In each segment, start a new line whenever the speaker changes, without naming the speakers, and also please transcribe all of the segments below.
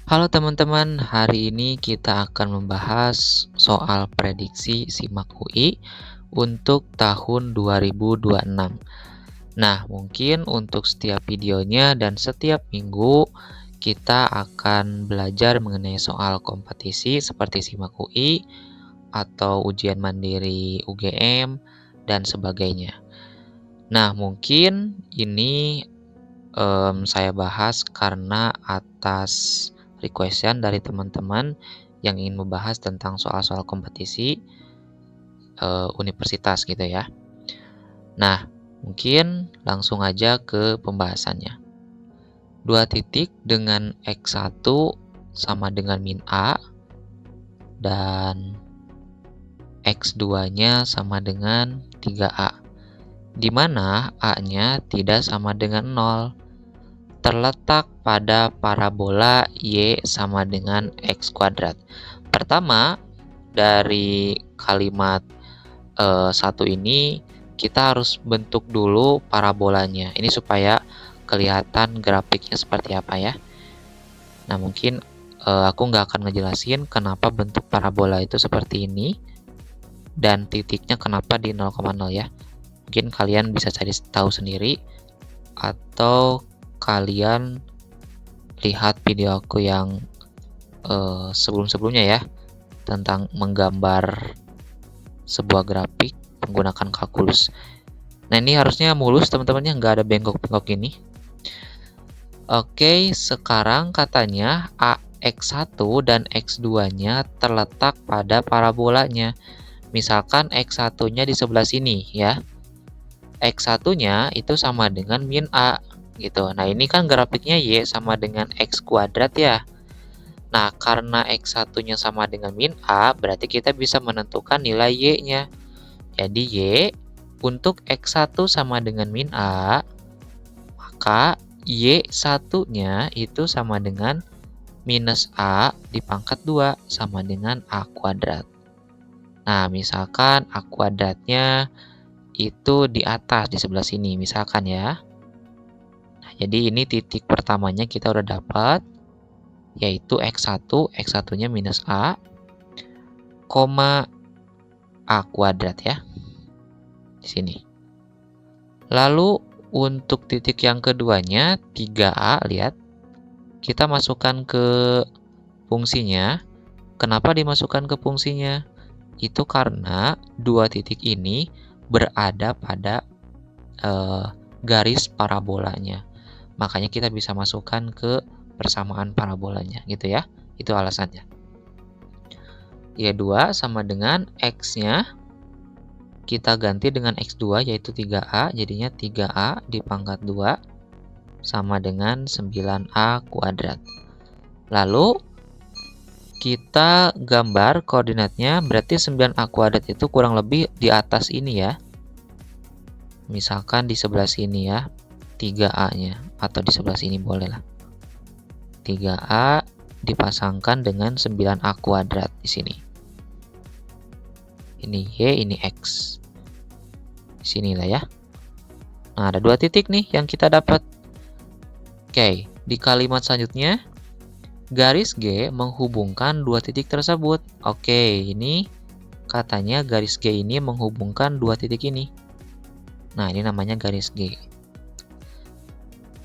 Halo teman-teman, hari ini kita akan membahas soal prediksi SIMAK UI untuk tahun 2026. Nah, mungkin untuk setiap videonya dan setiap minggu kita akan belajar mengenai soal kompetisi seperti SIMAK UI atau ujian mandiri UGM dan sebagainya. Nah, mungkin ini saya bahas karena atas request-an dari teman-teman yang ingin membahas tentang soal-soal kompetisi universitas gitu ya. Nah, mungkin langsung aja ke pembahasannya. 2 titik dengan X1 sama dengan min A dan X2-nya sama dengan 3A. Di mana A-nya tidak sama dengan 0. Terletak pada parabola Y sama dengan X kuadrat. Pertama, dari kalimat satu ini kita harus bentuk dulu parabolanya. Ini supaya kelihatan grafiknya seperti apa ya. Nah, mungkin aku nggak akan ngejelasin kenapa bentuk parabola itu seperti ini dan titiknya kenapa di 0,0 ya. Mungkin kalian bisa cari tahu sendiri atau kalian lihat video aku yang sebelum-sebelumnya ya, tentang menggambar sebuah grafik menggunakan kalkulus. Nah, ini harusnya mulus teman-temannya, nggak ada bengkok-bengkok ini. Oke, sekarang katanya X1 dan X2-nya terletak pada parabolanya. Misalkan X1-nya di sebelah sini ya. X1-nya itu sama dengan min A gitu. Nah, ini kan grafiknya Y sama dengan X kuadrat ya. Nah, karena X1-nya sama dengan min A, berarti kita bisa menentukan nilai Y-nya. Jadi Y untuk X1 sama dengan min A, maka Y1-nya itu sama dengan minus A dipangkat 2 sama dengan A kuadrat. Nah, misalkan A kuadratnya itu di atas, di sebelah sini, misalkan ya. Nah, jadi ini titik pertamanya kita udah dapat, yaitu X1, X1-nya minus A, koma A kuadrat ya, di sini. Lalu untuk titik yang keduanya, 3A, lihat. Kita masukkan ke fungsinya. Kenapa dimasukkan ke fungsinya? Itu karena dua titik ini berada pada garis parabolanya. Makanya kita bisa masukkan ke persamaan parabolanya gitu ya. Itu alasannya. Y2 sama dengan X-nya kita ganti dengan X2 yaitu 3A, jadinya 3A dipangkat 2 sama dengan 9A kuadrat. Lalu kita gambar koordinatnya, berarti 9A kuadrat itu kurang lebih di atas ini ya. Misalkan di sebelah sini ya, 3A-nya, atau di sebelah sini boleh lah. 3A dipasangkan dengan 9A kuadrat di sini. Ini Y, ini X. Di sini lah ya. Nah, ada dua titik nih yang kita dapat. Oke, di kalimat selanjutnya, garis G menghubungkan dua titik tersebut. Oke, ini katanya garis G ini menghubungkan dua titik ini. Nah, ini namanya garis G.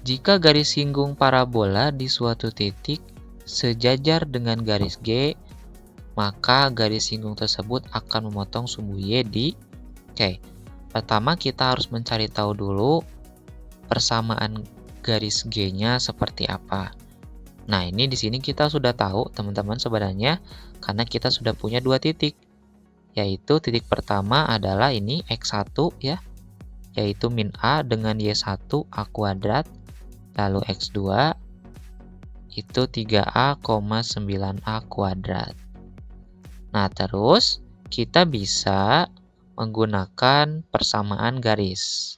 Jika garis singgung parabola di suatu titik sejajar dengan garis G, maka garis singgung tersebut akan memotong sumbu Y di... Oke, pertama kita harus mencari tahu dulu persamaan garis G-nya seperti apa. Nah, ini di sini kita sudah tahu, teman-teman, sebenarnya karena kita sudah punya dua titik. Yaitu titik pertama adalah ini X1 ya, yaitu min A dengan Y1 A kuadrat, lalu X2 itu 3A, 9A kuadrat. Nah, terus kita bisa menggunakan persamaan garis.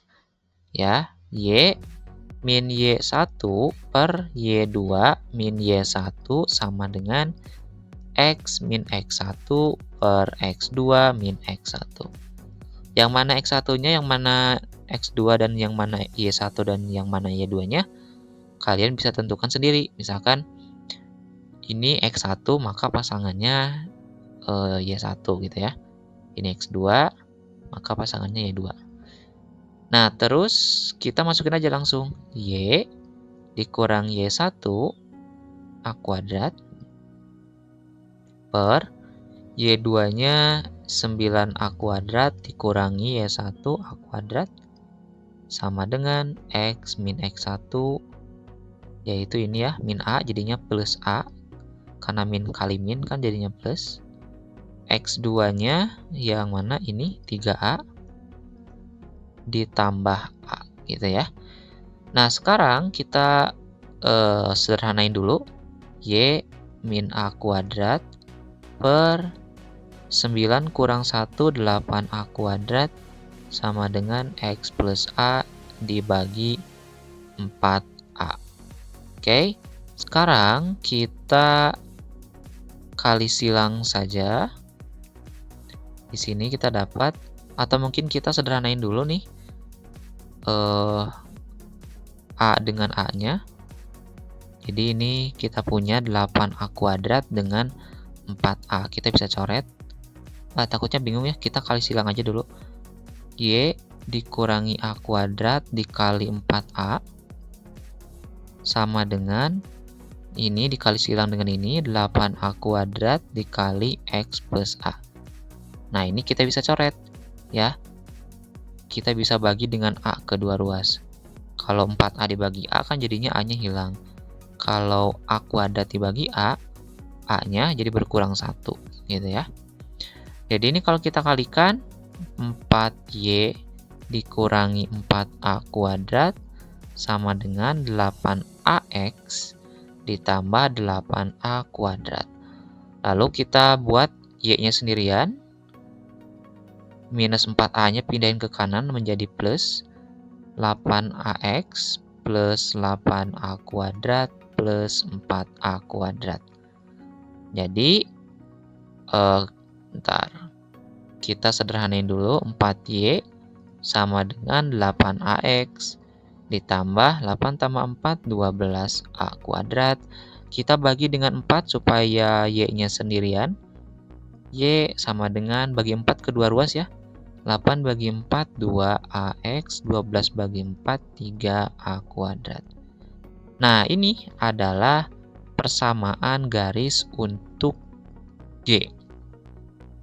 Ya, Y min Y1 per Y2 min Y1 sama dengan X min X1 per X2 min X1. Yang mana X1-nya, yang mana X2, dan yang mana Y1 dan yang mana Y2-nya, kalian bisa tentukan sendiri. Misalkan ini X1 maka pasangannya Y1 gitu ya. Ini X2 maka pasangannya Y2. Nah, terus kita masukin aja langsung Y dikurang Y1 A kuadrat per Y2-nya 9A kuadrat dikurangi Y1 A kuadrat sama dengan X min X1, yaitu ini ya, min A jadinya plus A, karena min kali min kan jadinya plus. X2-nya yang mana ini 3A ditambah A gitu ya. Nah, sekarang kita sederhanain dulu. Y min A kuadrat per 9 kurang 1, 8A kuadrat sama dengan X plus A dibagi 4A. Oke, sekarang kita kali silang saja. Di sini kita dapat, atau mungkin kita sederhanain dulu nih. A dengan A-nya. Jadi ini kita punya 8A kuadrat dengan 4A. Kita bisa coret. Takutnya bingung ya, kita kali silang aja dulu. Y dikurangi A kuadrat dikali 4A sama dengan ini dikali silang dengan ini 8A kuadrat dikali X plus A. Nah, ini kita bisa coret ya. Kita bisa bagi dengan A kedua ruas. Kalau 4A dibagi A kan jadinya A-nya hilang. Kalau A kuadrat dibagi A, A-nya jadi berkurang 1 gitu ya. Jadi ini kalau kita kalikan 4Y dikurangi 4A kuadrat sama dengan 8AX ditambah 8A kuadrat. Lalu kita buat Y-nya sendirian. Minus 4A-nya pindahin ke kanan menjadi plus 8AX plus 8A kuadrat plus 4A kuadrat. Jadi, kita sederhanain dulu. 4Y sama dengan 8AX ditambah 8 tambah 4, 12A kuadrat. Kita bagi dengan 4 supaya Y-nya sendirian. Y sama dengan bagi 4 kedua ruas ya. 8 bagi 4, 2AX, 12 bagi 4, 3A kuadrat. Nah, ini adalah persamaan garis untuk G.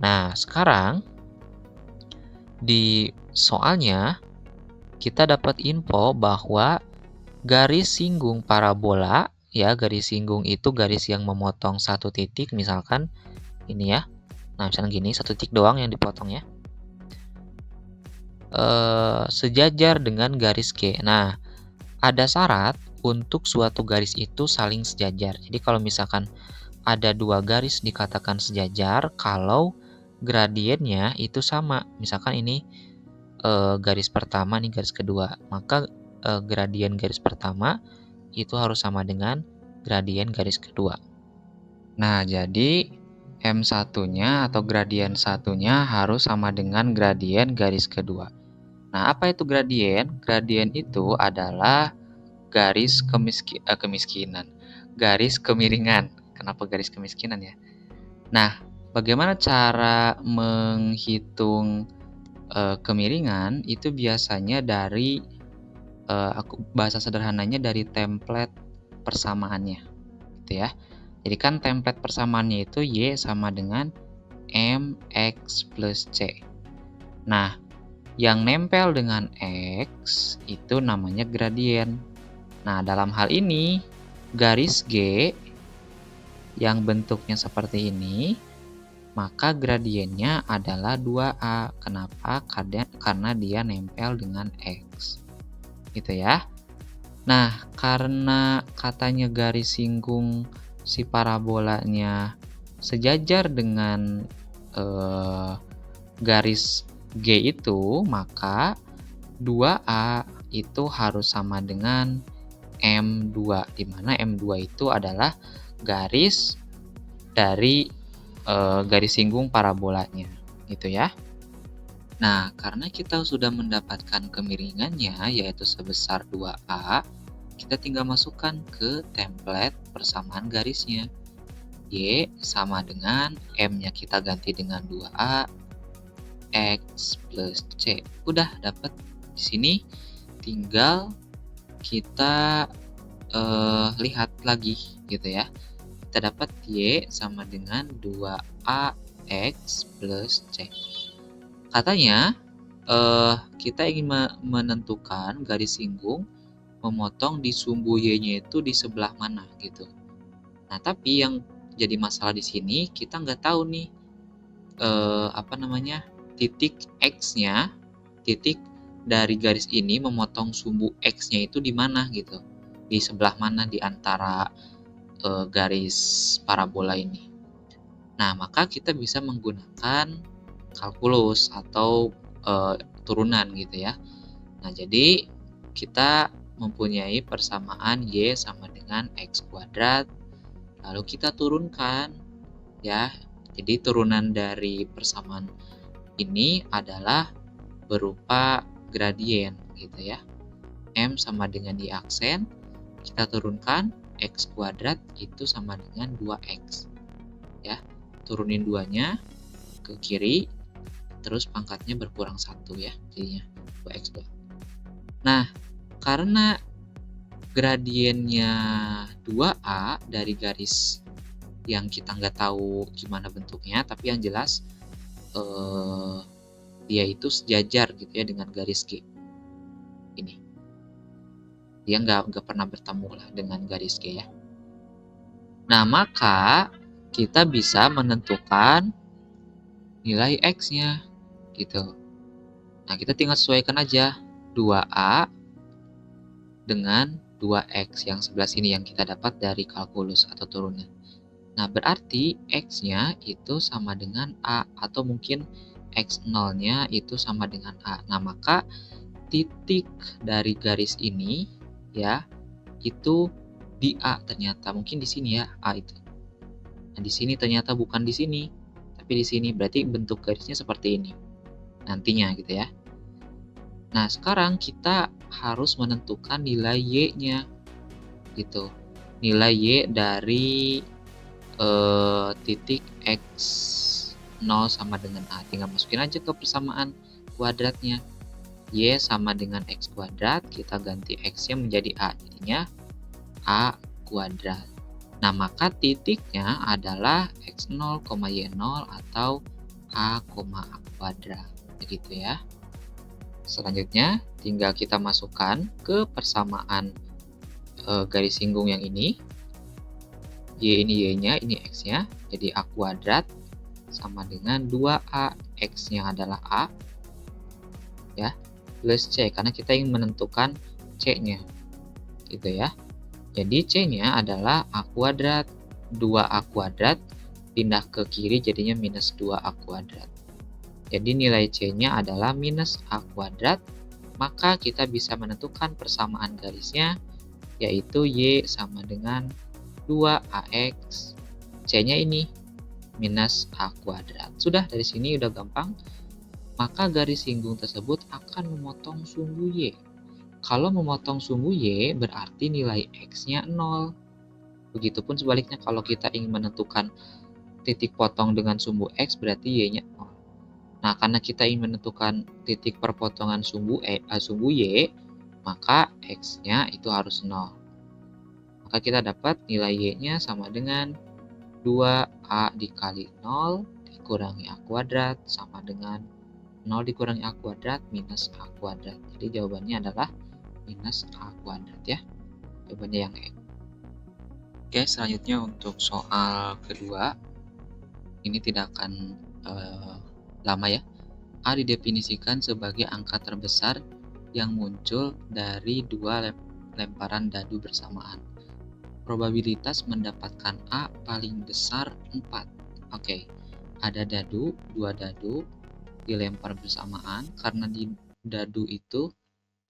Nah, sekarang di soalnya kita dapat info bahwa garis singgung parabola, ya, garis singgung itu garis yang memotong satu titik, misalkan ini ya. Nah, misalnya gini, satu titik doang yang dipotong ya. Sejajar dengan garis G. Nah, ada syarat untuk suatu garis itu saling sejajar. Jadi kalau misalkan ada dua garis dikatakan sejajar kalau gradiennya itu sama. Misalkan ini garis pertama, nih garis kedua. Maka gradien garis pertama itu harus sama dengan gradien garis kedua. Nah, jadi M1-nya atau gradien satunya harus sama dengan gradien garis kedua. Nah, apa itu gradien? Gradien itu adalah garis kemiskinan. Garis kemiringan. Kenapa garis kemiskinan ya? Nah, bagaimana cara menghitung kemiringan? Itu biasanya dari bahasa sederhananya dari template persamaannya, gitu ya. Jadi kan template persamaannya itu Y sama dengan MX plus C. Nah, yang nempel dengan X itu namanya gradien. Nah, dalam hal ini, garis G yang bentuknya seperti ini, maka gradiennya adalah 2A. Kenapa? Karena dia nempel dengan X. Gitu ya. Nah, karena katanya garis singgung si parabolanya sejajar dengan garis G itu, maka 2A itu harus sama dengan M2, di mana M2 itu adalah garis dari garis singgung parabolanya, gitu ya. Nah, karena kita sudah mendapatkan kemiringannya, yaitu sebesar 2A, kita tinggal masukkan ke template persamaan garisnya. Y sama dengan M-nya kita ganti dengan 2A, X plus C. Udah dapat. Di sini tinggal kita lihat lagi gitu ya. Kita dapat Y sama dengan 2AX plus C. Katanya kita ingin menentukan garis singgung memotong di sumbu Y-nya itu di sebelah mana gitu. Nah, tapi yang jadi masalah di sini kita nggak tahu nih titik X-nya, titik dari garis ini memotong sumbu X-nya itu di mana gitu. Di sebelah mana di antara garis parabola ini. Nah, maka kita bisa menggunakan kalkulus atau turunan gitu ya. Nah, jadi kita mempunyai persamaan Y sama dengan X kuadrat, lalu kita turunkan ya. Jadi turunan dari persamaan ini adalah berupa gradien gitu ya. M sama dengan Y aksen, kita turunkan X kuadrat itu sama dengan 2X ya. Turunin 2-nya ke kiri, terus pangkatnya berkurang 1 ya, jadinya 2X2. Nah, karena gradiennya 2A dari garis yang kita nggak tahu gimana bentuknya, tapi yang jelas dia itu sejajar gitu ya dengan garis G ini. Dia nggak pernah bertemu lah dengan garis G ya. Nah, maka kita bisa menentukan nilai X-nya gitu. Nah, kita tinggal sesuaikan aja 2A dengan 2X yang sebelah sini yang kita dapat dari kalkulus atau turunan. Nah, berarti X-nya itu sama dengan A atau mungkin X0-nya itu sama dengan A. Nah, maka titik dari garis ini ya itu di A ternyata. Mungkin di sini ya A itu. Nah, di sini ternyata bukan di sini, tapi di sini. Berarti bentuk garisnya seperti ini nantinya gitu ya. Nah, sekarang kita harus menentukan nilai Y-nya gitu. Nilai Y dari titik X0 sama dengan A. Tinggal masukin aja ke persamaan kuadratnya. Y sama dengan X kuadrat, kita ganti X-nya menjadi A. Jadinya A kuadrat. Nah, maka titiknya adalah X0, Y0 atau A, A kuadrat. Begitu ya. Selanjutnya, tinggal kita masukkan ke persamaan garis singgung yang ini. Y ini Y-nya, ini X-nya. Jadi A kuadrat sama dengan 2A. X-nya adalah A. Ya, plus C. Karena kita ingin menentukan C-nya. Gitu ya. Jadi C-nya adalah A kuadrat. 2A kuadrat pindah ke kiri jadinya minus 2A kuadrat. Jadi nilai C-nya adalah minus A kuadrat. Maka kita bisa menentukan persamaan garisnya, yaitu Y sama dengan 2AX. C-nya ini minus A kuadrat. Sudah, dari sini udah gampang. Maka garis singgung tersebut akan memotong sumbu Y. Kalau memotong sumbu Y berarti nilai X-nya 0. Begitupun sebaliknya kalau kita ingin menentukan titik potong dengan sumbu X berarti Y-nya 0. Nah, karena kita ingin menentukan titik perpotongan sumbu Y, maka X-nya itu harus 0. Maka kita dapat nilai Y-nya sama dengan 2A dikali 0 dikurangi A kuadrat sama dengan 0 dikurangi A kuadrat minus A kuadrat. Jadi jawabannya adalah minus A kuadrat ya. Jawabannya yang E. Oke, selanjutnya untuk soal kedua. Ini tidak akan lama ya. A didefinisikan sebagai angka terbesar yang muncul dari dua lemparan dadu bersamaan. Probabilitas mendapatkan A paling besar 4. Oke, ada dadu, 2 dadu dilempar bersamaan. Karena di dadu itu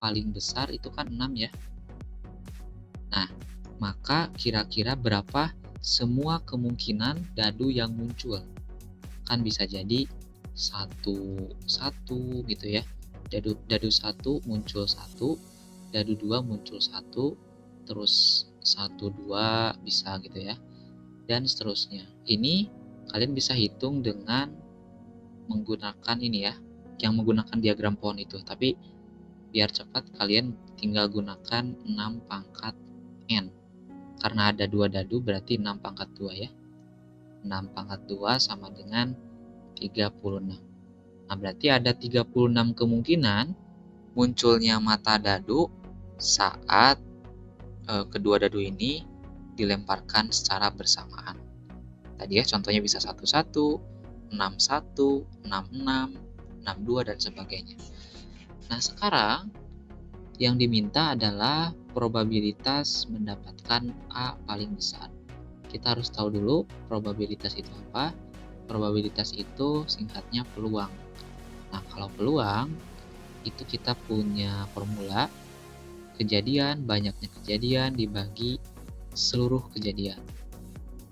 paling besar itu kan 6 ya. Nah, maka kira-kira berapa semua kemungkinan dadu yang muncul? Kan bisa jadi 1 gitu ya. Dadu 1 muncul 1, dadu 2 muncul 1, terus 1 2 bisa gitu ya. dan seterusnya. Ini kalian bisa hitung dengan menggunakan ini ya, yang menggunakan diagram pohon itu. Tapi biar cepat kalian tinggal gunakan 6 pangkat N. Karena ada 2 dadu berarti 6 pangkat 2 ya. 6 pangkat 2 sama dengan 36. Nah, berarti ada 36 kemungkinan munculnya mata dadu saat kedua dadu ini dilemparkan secara bersamaan. Tadi ya contohnya bisa 11, 61, 66, 62 dan sebagainya. Nah, sekarang yang diminta adalah probabilitas mendapatkan A paling besar. Kita harus tahu dulu probabilitas itu apa. Probabilitas itu singkatnya peluang. Nah, kalau peluang itu kita punya formula kejadian, banyaknya kejadian dibagi seluruh kejadian.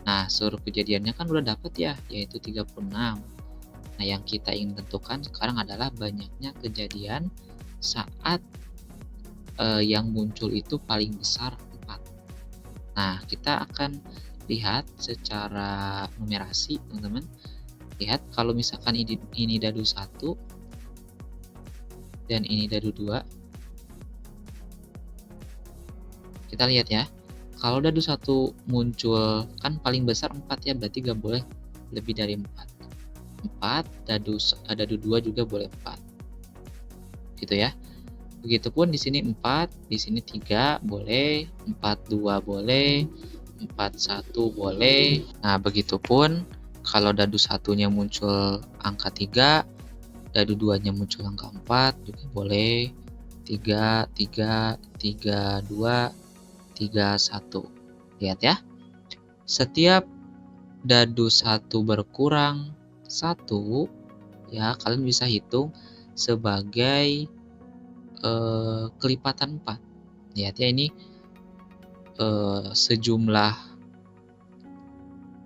Nah, seluruh kejadiannya kan udah dapet ya, yaitu 36. Nah, yang kita ingin tentukan sekarang adalah banyaknya kejadian saat yang muncul itu paling besar 4. Nah, kita akan lihat secara numerasi, teman-teman. Lihat kalau misalkan ini dadu 1 dan ini dadu 2. Kita lihat ya. Kalau dadu 1 muncul kan paling besar 4 ya, berarti gak boleh lebih dari 4. 4, dadu 2 juga boleh 4. Gitu ya. Begitupun di sini 4, di sini 3 boleh, 42 boleh, 41 boleh. Nah, begitupun kalau dadu 1-nya muncul angka 3, dadu 2-nya muncul angka 4 juga boleh. 3, 3, 3, 2, 3, 1. Lihat ya. Setiap dadu 1 berkurang 1, ya kalian bisa hitung sebagai kelipatan 4. Lihat ya, ini sejumlah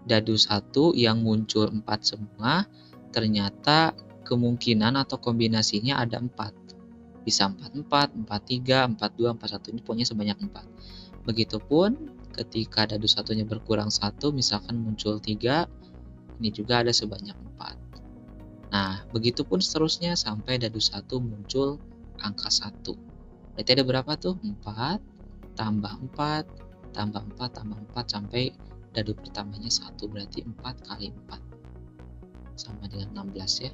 dadu 1 yang muncul 4 semua, ternyata kemungkinan atau kombinasinya ada 4. Bisa 44, 43, 42, 41, ini pokoknya sebanyak 4. Begitupun ketika dadu 1-nya berkurang 1, misalkan muncul 3, ini juga ada sebanyak 4. Nah, begitupun seterusnya sampai dadu 1 muncul angka 1. Berarti ada berapa tuh? 4, tambah 4, tambah 4, tambah 4, sampai dadu pertamanya 1. Berarti 4 kali 4. Sama dengan 16 ya.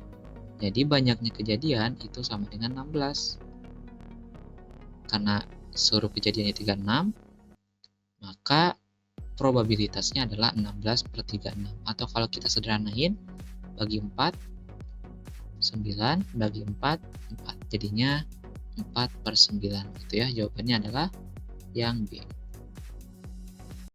Jadi banyaknya kejadian itu sama dengan 16. Karena seluruh kejadiannya 36, maka probabilitasnya adalah 16/36. Atau kalau kita sederhanain, bagi 4, 9, bagi 4, 4. Jadinya 4/9 gitu ya. Jawabannya adalah yang B.